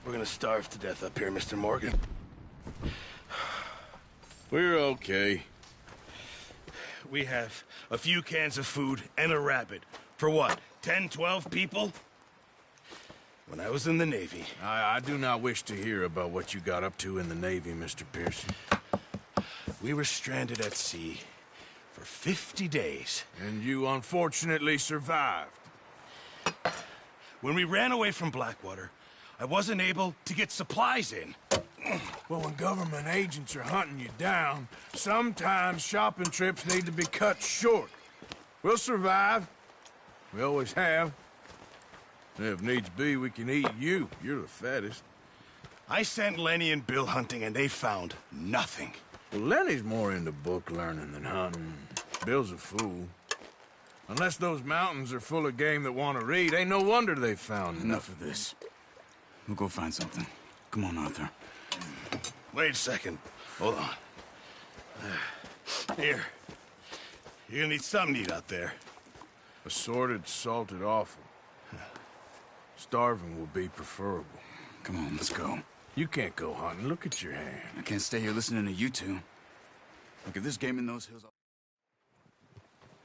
We're gonna starve to death up here, Mr. Morgan. We're okay. We have a few cans of food and a rabbit. For what, 10, 12 people? When I was in the Navy... I do not wish to hear about what you got up to in the Navy, Mr. Pearson. We were stranded at sea for 50 days. And you unfortunately survived. When we ran away from Blackwater, I wasn't able to get supplies in. Well, when government agents are hunting you down, sometimes shopping trips need to be cut short. We'll survive. We always have. If needs be, we can eat you. You're the fattest. I sent Lenny and Bill hunting, and they found nothing. Well, Lenny's more into book learning than hunting. Bill's a fool. Unless those mountains are full of game that want to read, ain't no wonder they found Enough of this. We'll go find something. Come on, Arthur. Wait a second. Hold on. Here. You're gonna need something to eat out there. Assorted, salted offal. Starving will be preferable. Come on, let's go. You can't go hunting. Look at your hand. I can't stay here listening to you two. Look, if this game in those hills...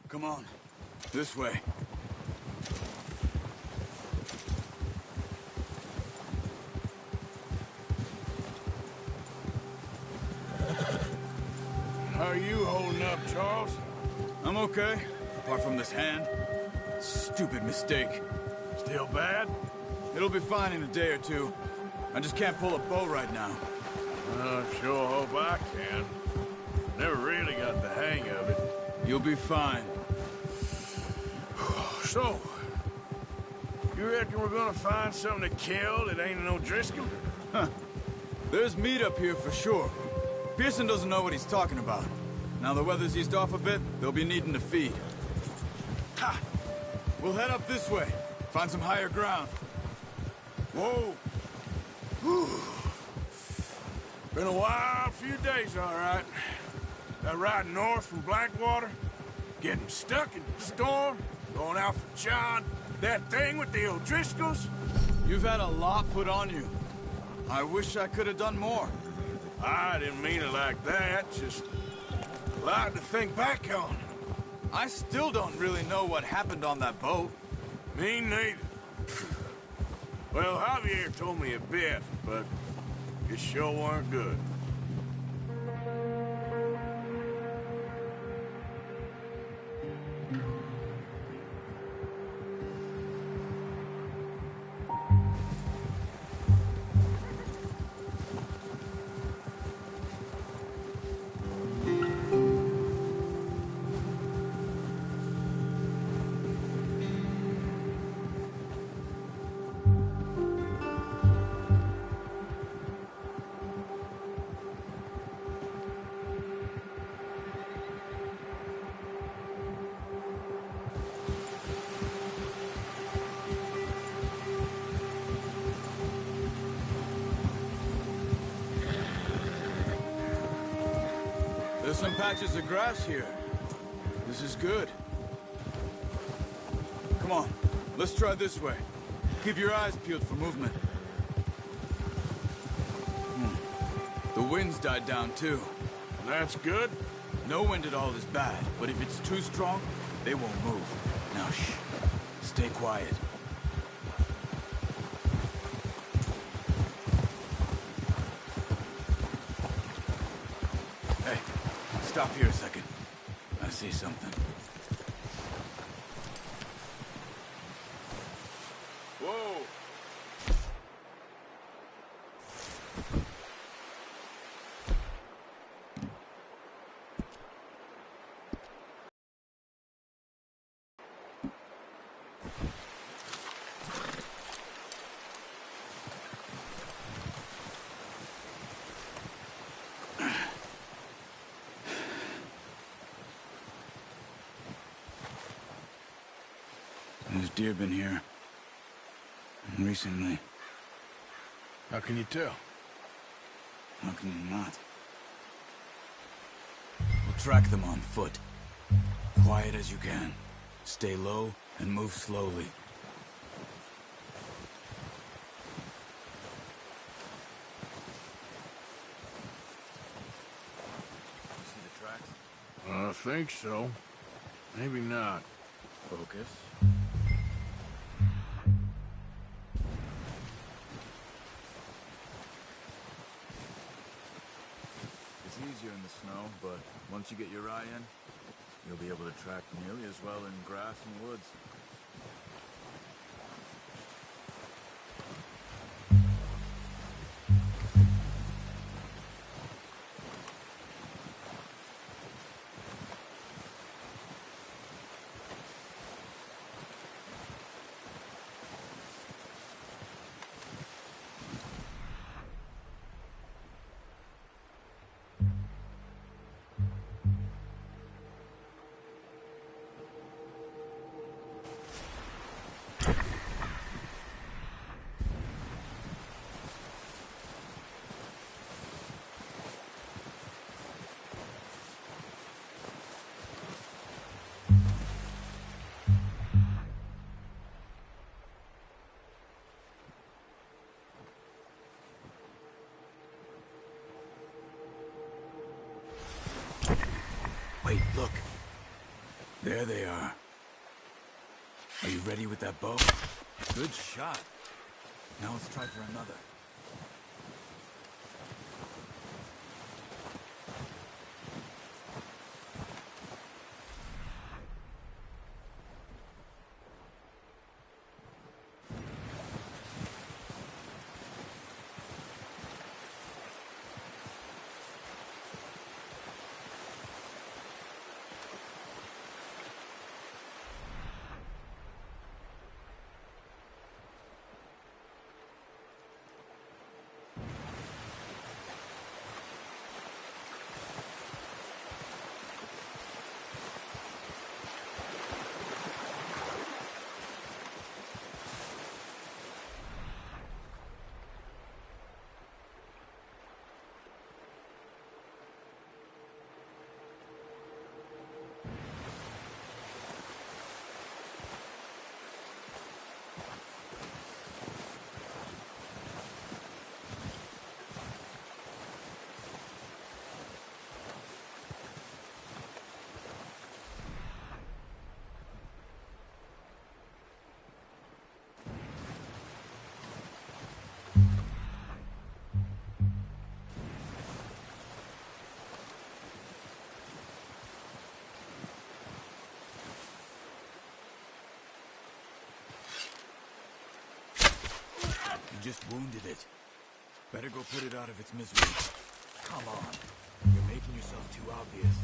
Come on. This way. How are you holding up, Charles? I'm okay, apart from this hand. Stupid mistake. Still bad? It'll be fine in a day or two. I just can't pull a bow right now. I sure hope I can. Never really got the hang of it. You'll be fine. So, you reckon we're gonna find something to kill that ain't no Driscoll? Huh. There's meat up here for sure. Pearson doesn't know what he's talking about. Now the weather's eased off a bit, they'll be needing to feed. Ha! We'll head up this way. Find some higher ground. Whoa! Whew. Been a wild few days, all right. That ride north from Blackwater, getting stuck in the storm, going out for John, that thing with the O'Driscolls. You've had a lot put on you. I wish I could have done more. I didn't mean it like that, just a lot to think back on. I still don't really know what happened on that boat. Me neither. Well, Javier told me a bit, but it sure weren't good. There's some patches of grass here. This is good. Come on, let's try this way. Keep your eyes peeled for movement. The wind's died down too. That's good. No wind at all is bad, but if it's too strong, they won't move. Now shh, stay quiet. Hey, stop here a second. I see something. Whoa! There's deer been here. Recently. How can you tell? How can you not? We'll track them on foot. Quiet as you can. Stay low and move slowly. think so. Maybe not. Focus. It's easier in the snow, but once you get your eye in, you'll be able to track nearly as well in grass and woods. Wait, look. There they are. Are you ready with that bow? Good shot. Now let's try for another. You just wounded it. Better go put it out of its misery. Come on. You're making yourself too obvious.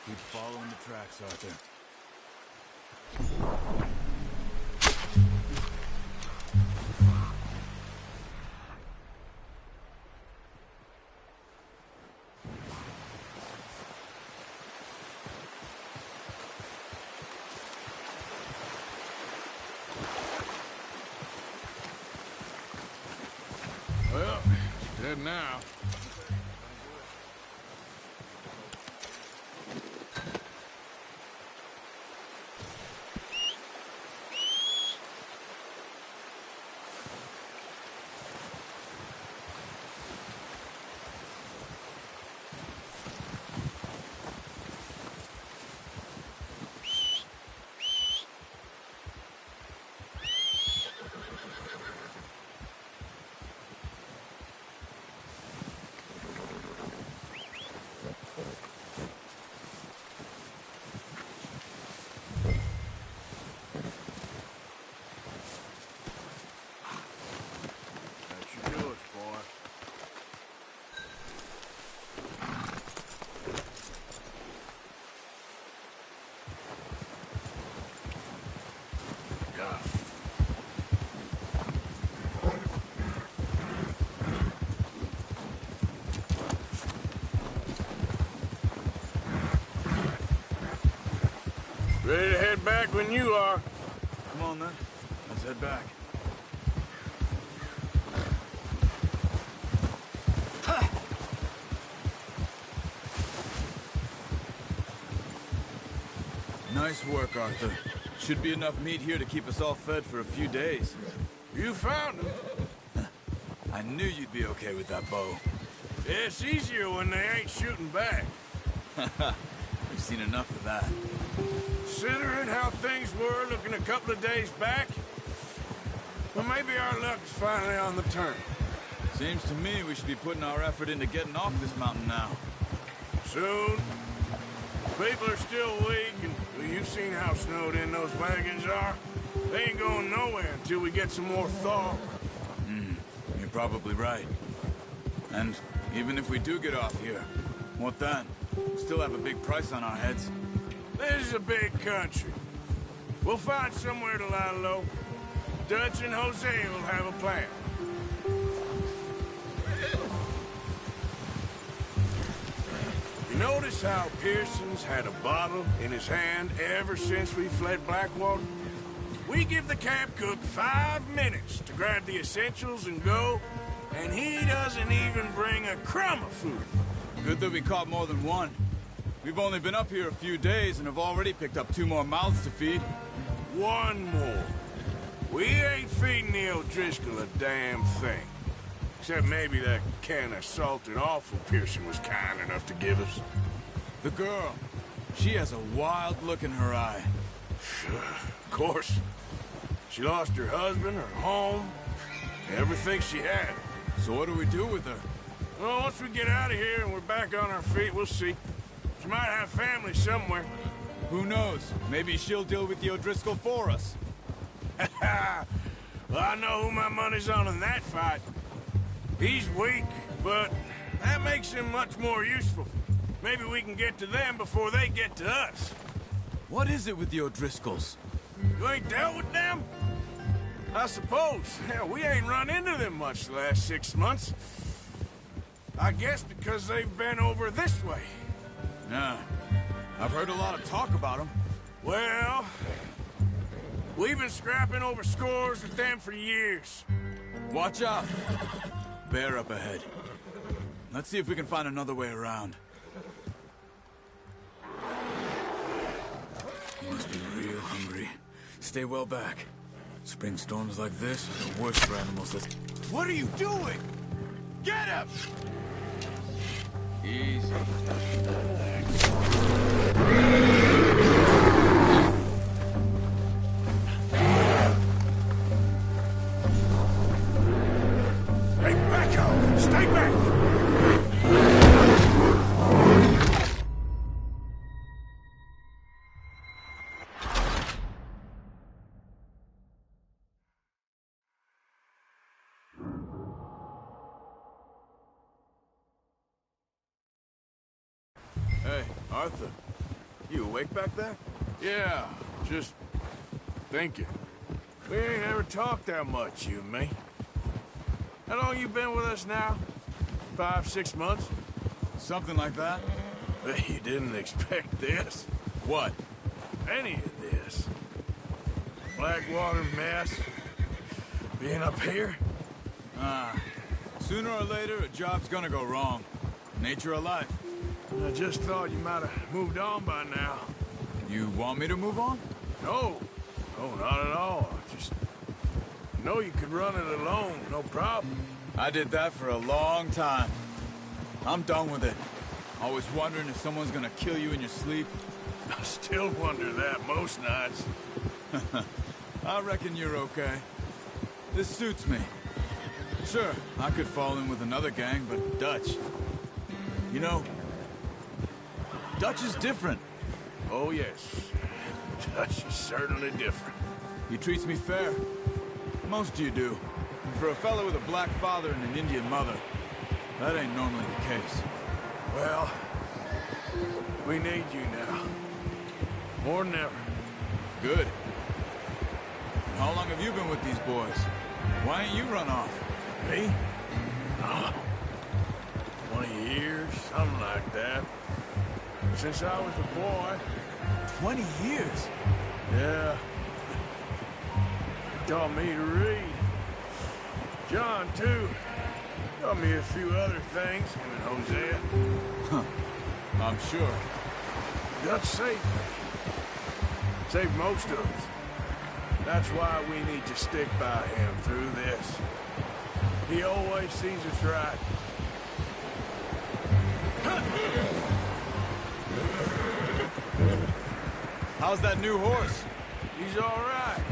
Keep following the tracks, Arthur. Well, dead now. Ready to head back when you are. Come on, then. Let's head back. Nice work, Arthur. Should be enough meat here to keep us all fed for a few days. You found them. I knew you'd be okay with that bow. It's easier when they ain't shooting back. We've seen enough of that. Considering how things were looking a couple of days back, well, maybe our luck is finally on the turn. Seems to me we should be putting our effort into getting off this mountain now. Soon. People are still weak, and well, you've seen how snowed in those wagons are. They ain't going nowhere until we get some more thaw. You're probably right. And even if we do get off here, what then? We still have a big price on our heads. This is a big country. We'll find somewhere to lie low. Dutch and Hosea will have a plan. You notice how Pearson's had a bottle in his hand ever since we fled Blackwater? We give the camp cook 5 minutes to grab the essentials and go, and he doesn't even bring a crumb of food. Good that we caught more than one. We've only been up here a few days and have already picked up 2 more mouths to feed. 1 more. We ain't feeding the O'Driscoll a damn thing. Except maybe that can of salted offal Pearson was kind enough to give us. The girl. She has a wild look in her eye. Of course. She lost her husband, her home, everything she had. So what do we do with her? Well, once we get out of here and we're back on our feet, we'll see. She might have family somewhere. Who knows? Maybe she'll deal with the O'Driscoll for us. Well, I know who my money's on in that fight. He's weak, but that makes him much more useful. Maybe we can get to them before they get to us. What is it with the O'Driscolls? You ain't dealt with them? I suppose. Hell, we ain't run into them much the last 6 months. I guess because they've been over this way. Yeah. I've heard a lot of talk about them. Well, we've been scrapping over scores with them for years. Watch out. Bear up ahead. Let's see if we can find another way around. You must be real hungry. Stay well back. Spring storms like this are the worst for animals that... What are you doing? Get him! Easy. Hey, back out! Stay back! Hey, Arthur. You awake back there? Yeah, just thinking. We ain't ever talked that much, you and me. How long you been with us now? 5, 6 months? Something like that? You didn't expect this. What? Any of this. Blackwater mess. Being up here? Sooner or later, a job's gonna go wrong. Nature of life. I just thought you might have moved on by now. You want me to move on? No. No, not at all. Just know you could run it alone, no problem. I did that for a long time. I'm done with it. Always wondering if someone's gonna kill you in your sleep. I still wonder that most nights. I reckon you're okay. This suits me. Sure, I could fall in with another gang, but Dutch... You know, Dutch is different. Oh, yes. Dutch is certainly different. He treats me fair. Most of you do. And for a fellow with a black father and an Indian mother, that ain't normally the case. Well, we need you now. More than ever. Good. And how long have you been with these boys? Why ain't you run off? Me? Oh, 20 years, something like that. since I was a boy. 20 years? Yeah. He taught me to read. John, too. Taught me a few other things, him and Hosea. I'm sure. Dutch saved me. Saved most of us. That's why we need to stick by him through this. He always sees us right. How's that new horse? He's all right.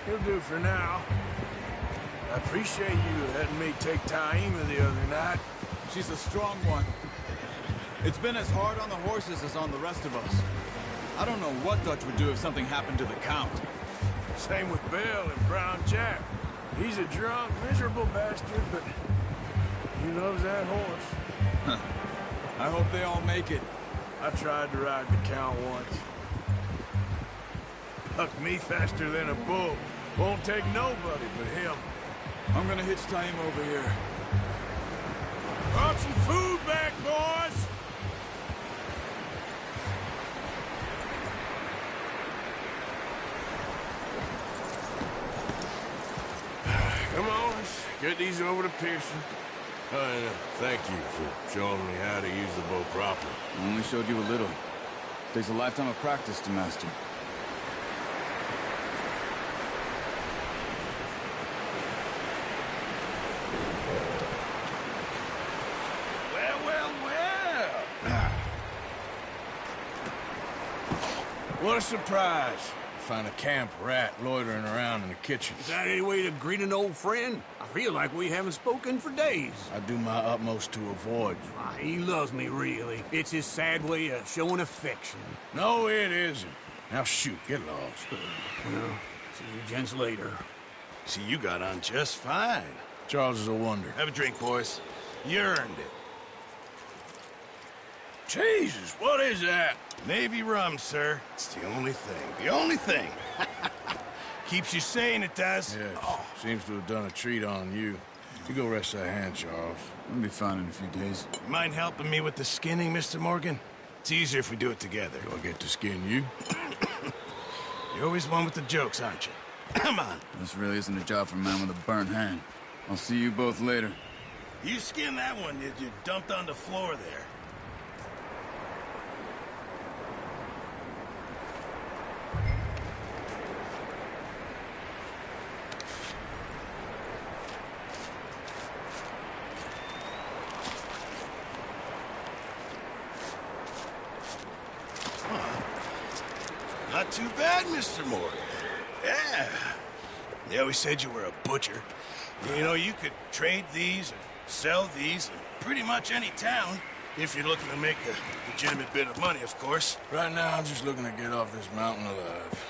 He'll do for now. I appreciate you letting me take Taima the other night. She's a strong one. It's been as hard on the horses as on the rest of us. I don't know what Dutch would do if something happened to the Count. Same with Bill and Brown Jack. He's a drunk, miserable bastard, but he loves that horse. I hope they all make it. I tried to ride the Count once. Bucked me faster than a bull. Won't take nobody but him. I'm gonna hitch Taim over here. Brought some food back, boys! Come on, let's get these over to Pearson. Thank you for showing me how to use the bow properly. I only showed you a little. Takes a lifetime of practice to master. What a surprise. Find a camp rat loitering around in the kitchen. Is that any way to greet an old friend? I feel like we haven't spoken for days. I do my utmost to avoid you. He loves me, really. It's his sad way of showing affection. No, it isn't. Now shoot, get lost. Well, see you gents later. See, you got on just fine. Charles is a wonder. Have a drink, boys. You earned it. Jesus, what is that? Navy rum, sir. It's the only thing. The only thing. Keeps you sane, it does. Yes, seems to have done a treat on you. You go rest that hand, Charles. We'll be fine in a few days. You mind helping me with the skinning, Mr. Morgan? It's easier if we do it together. Do I get to skin you? You're always one with the jokes, aren't you? Come on. This really isn't a job for a man with a burnt hand. I'll see you both later. You skinned that one you dumped on the floor there. Not too bad, Mr. Morgan. Yeah. They always said you were a butcher. You know, you could trade these or sell these in pretty much any town, if you're looking to make a legitimate bit of money, of course. Right now, I'm just looking to get off this mountain alive.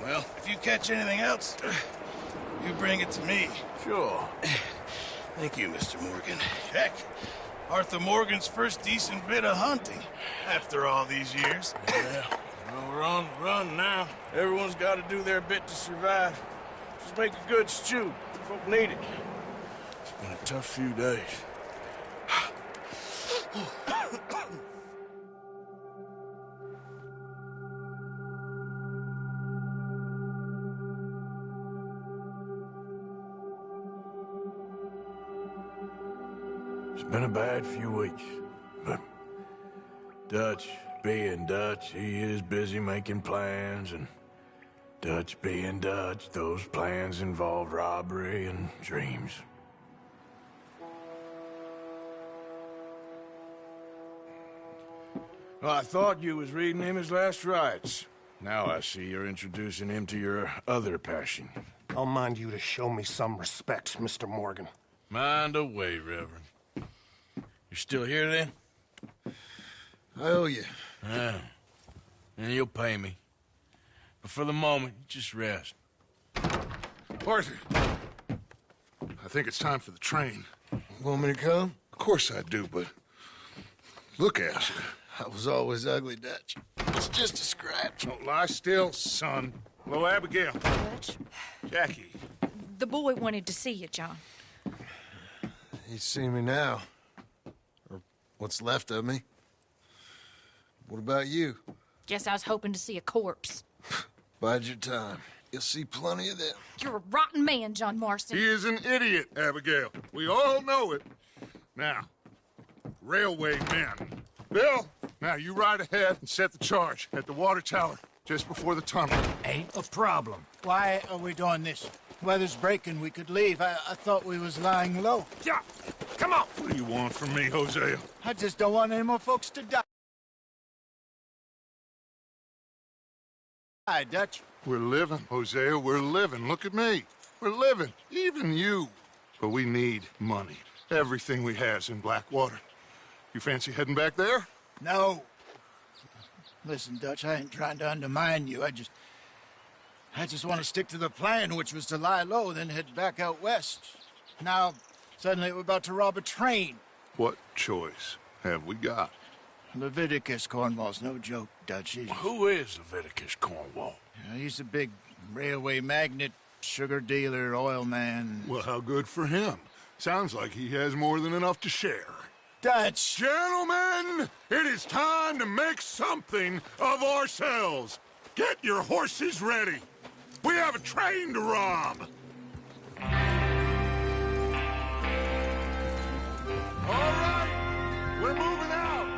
Well, if you catch anything else, you bring it to me. Sure. Thank you, Mr. Morgan. Heck, Arthur Morgan's first decent bit of hunting after all these years. Yeah. Well, we're on the run now. Everyone's got to do their bit to survive. Just make a good stew. Folk need it. It's been a tough few days. It's been a bad few weeks, but Dutch being Dutch, he is busy making plans, and Dutch being Dutch, those plans involve robbery and dreams. Well, I thought you was reading him his last rites. Now I see you're introducing him to your other passion. I'll mind you to show me some respect, Mr. Morgan. Mind away, Reverend. You still here, then? I owe you. Yeah. And you'll pay me. But for the moment, just rest. Arthur, I think it's time for the train. Want me to come? Of course I do, but look at you. I was always ugly, Dutch. It's just a scratch. Don't lie still, son. Hello, Abigail. Dutch, Jackie. the boy wanted to see you, John. He's seen me now. Or what's left of me. What about you? Guess I was hoping to see a corpse. Bide your time. You'll see plenty of them. You're a rotten man, John Marston. He is an idiot, Abigail. We all know it. Now, railway men. Bill, now you ride ahead and set the charge at the water tower just before the tunnel. Ain't a problem. Why are we doing this? Weather's breaking. We could leave. I thought we was lying low. Yeah, come on. What do you want from me, Hosea? I just don't want any more folks to die. Hi, Dutch. We're living, Hosea, we're living. Look at me. We're living, even you. But we need money. Everything we has in Blackwater. You fancy heading back there? No. Listen, Dutch, I ain't trying to undermine you. I just want to stick to the plan, which was to lie low, then head back out west. Now, suddenly we're about to rob a train. What choice have we got? Leviticus Cornwall's no joke, Dutch. Who is Leviticus Cornwall? He's a big railway magnate, sugar dealer, oil man. Well, how good for him. Sounds like he has more than enough to share. Dutch! Gentlemen, it is time to make something of ourselves. Get your horses ready. We have a train to rob. All right, we're moving out.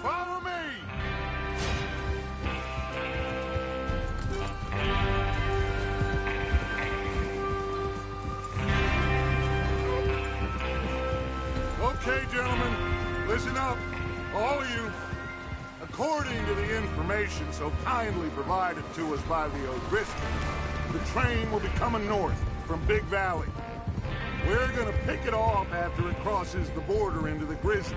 Follow me. Okay, gentlemen, listen up, all of you. According to the information so kindly provided to us by the O'Driscolls, the train will be coming north from Big Valley. We're gonna pick it off after it crosses the border into the Grizzlies.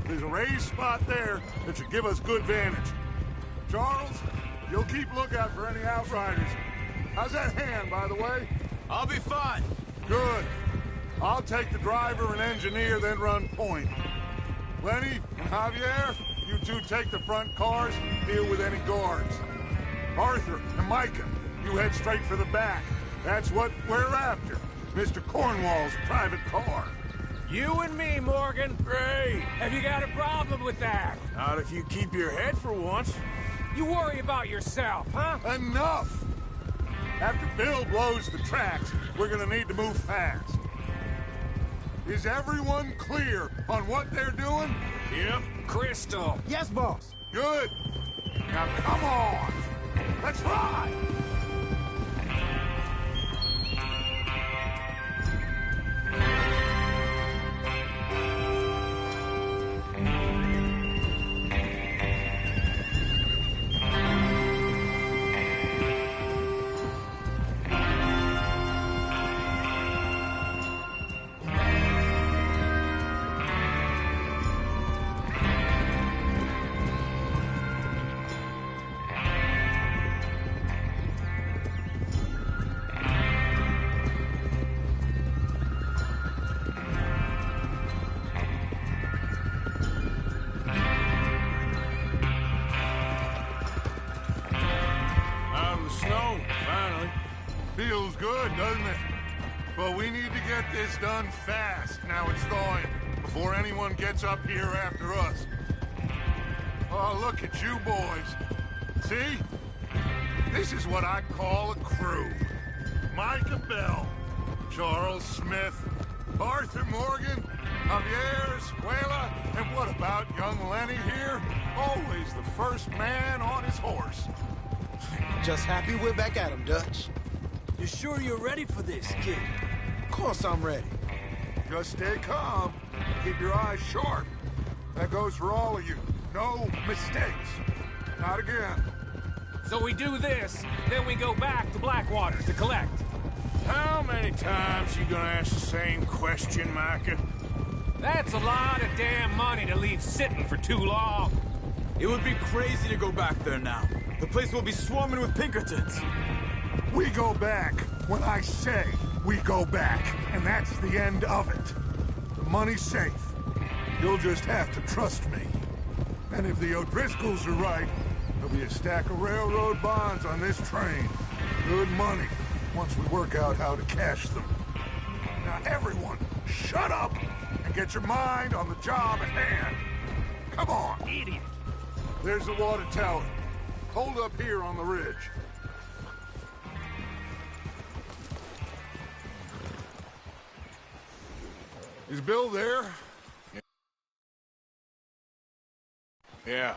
There's a raised spot there that should give us good vantage. Charles, you'll keep lookout for any outriders. How's that hand, by the way? I'll be fine. Good. I'll take the driver and engineer, then run point. Lenny and Javier, you two take the front cars, deal with any guards. Arthur and Micah, you head straight for the back. That's what we're after. Mr. Cornwall's private car. You and me, Morgan. Great. Have you got a problem with that? Not if you keep your head for once. You worry about yourself, huh? Enough! After Bill blows the tracks, we're gonna need to move fast. Is everyone clear on what they're doing? Yep. Crystal. Yes, boss. Good. Now come on. Let's ride. Feels good, doesn't it? But we need to get this done fast, now it's thawing, before anyone gets up here after us. Oh, look at you boys. See? This is what I call a crew. Micah Bell, Charles Smith, Arthur Morgan, Javier Escuela, and what about young Lenny here? Always the first man on his horse. Just happy we're back at him, Dutch. You sure you're ready for this, kid? Of course I'm ready. Just stay calm. Keep your eyes sharp. That goes for all of you. No mistakes. Not again. So we do this, then we go back to Blackwater to collect. How many times you gonna ask the same question, Micah? That's a lot of damn money to leave sitting for too long. It would be crazy to go back there now. The place will be swarming with Pinkertons. We go back when I say we go back, and that's the end of it. The money's safe. You'll just have to trust me. And if the O'Driscolls are right, there'll be a stack of railroad bonds on this train. Good money, once we work out how to cash them. Now everyone, shut up and get your mind on the job at hand. Come on. Idiot. There's the water tower. Hold up here on the ridge. Is Bill there? Yeah,